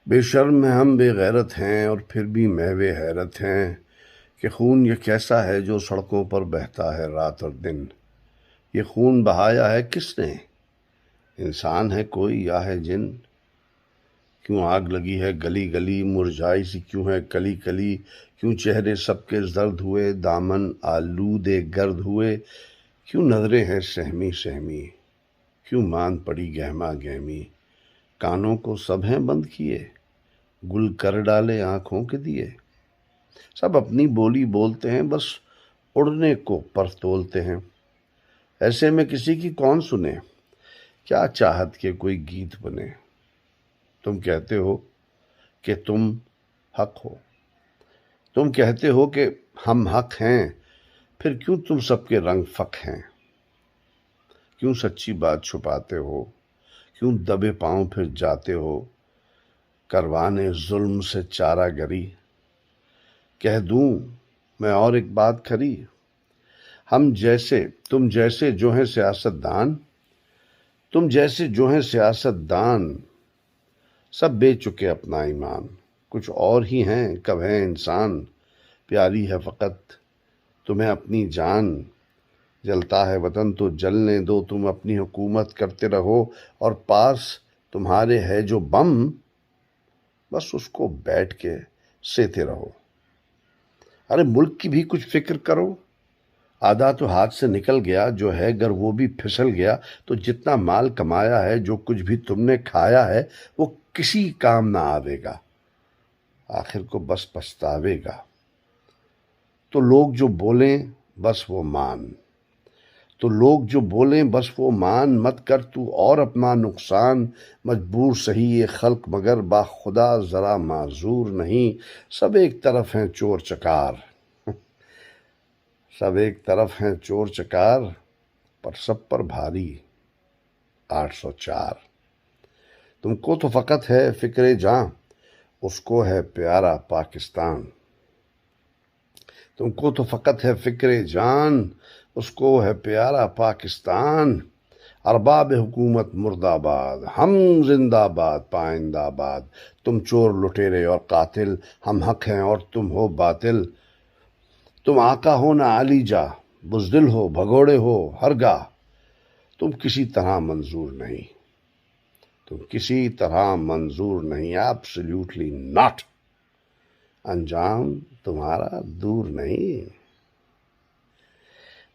بے شرم ہیں ہم بے غیرت ہیں اور پھر بھی محو حیرت ہیں کہ خون یہ کیسا ہے جو سڑکوں پر بہتا ہے رات اور دن۔ یہ خون بہایا ہے کس نے؟ انسان ہے کوئی یا ہے جن؟ کیوں آگ لگی ہے گلی گلی، مرجھائی سی کیوں ہے کلی کلی؟ کیوں چہرے سب کے زرد ہوئے، دامن آلودے گرد ہوئے؟ کیوں نظریں ہیں سہمی سہمی؟ کیوں مان پڑی گہما گہمی؟ کانوں کو سب ہیں بند کیے، گل کر ڈالے آنکھوں کے دیے۔ سب اپنی بولی بولتے ہیں، بس اڑنے کو پر تولتے ہیں۔ ایسے میں کسی کی کون سنے؟ کیا چاہت کے کوئی گیت بنے؟ تم کہتے ہو کہ تم حق ہو، تم کہتے ہو کہ ہم حق ہیں، پھر کیوں تم سب کے رنگ فق ہیں؟ کیوں سچی بات چھپاتے ہو؟ کیوں دبے پاؤں پھر جاتے ہو کروانے ظلم سے چارہ گری؟ کہہ دوں میں اور ایک بات کھری، ہم جیسے تم جیسے جو ہیں سیاست دان، تم جیسے جو ہیں سیاست دان، سب بیچ چکے اپنا ایمان۔ کچھ اور ہی ہیں کب ہیں انسان، پیاری ہے فقط تمہیں اپنی جان۔ جلتا ہے وطن تو جلنے دو، تم اپنی حکومت کرتے رہو، اور پاس تمہارے ہے جو بم، بس اس کو بیٹھ کے سیتے رہو۔ ارے ملک کی بھی کچھ فکر کرو، آدھا تو ہاتھ سے نکل گیا، جو ہے گر وہ بھی پھسل گیا۔ تو جتنا مال کمایا ہے، جو کچھ بھی تم نے کھایا ہے، وہ کسی کام نہ آوے گا، آخر کو بس پچھتاوے گا۔ تو لوگ جو بولیں بس وہ مان، تو لوگ جو بولیں بس وہ مان، مت کر تو اور اپنا نقصان۔ مجبور سہی یہ خلق مگر با خدا ذرا معذور نہیں۔ سب ایک طرف ہیں چور چکار، سب ایک طرف ہیں چور چکار، پر سب پر بھاری 804۔ تم کو تو فقط ہے فکر جاں، اس کو ہے پیارا پاکستان۔ تم کو تو فقط ہے فکر جان، اس کو ہے پیارا پاکستان۔ ارباب حکومت مرد آباد، ہم زندہ باد پائندہ باد۔ تم چور لٹیرے اور قاتل، ہم حق ہیں اور تم ہو باطل۔ تم آقا ہو نہ علی جا، بزدل ہو بھگوڑے ہو ہرگاہ۔ تم کسی طرح منظور نہیں، تم کسی طرح منظور نہیں، ایبسلیوٹلی ناٹ۔ انجام تمہارا دور نہیں۔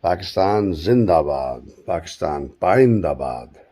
پاکستان زندہ باد، پاکستان پائندہ باد۔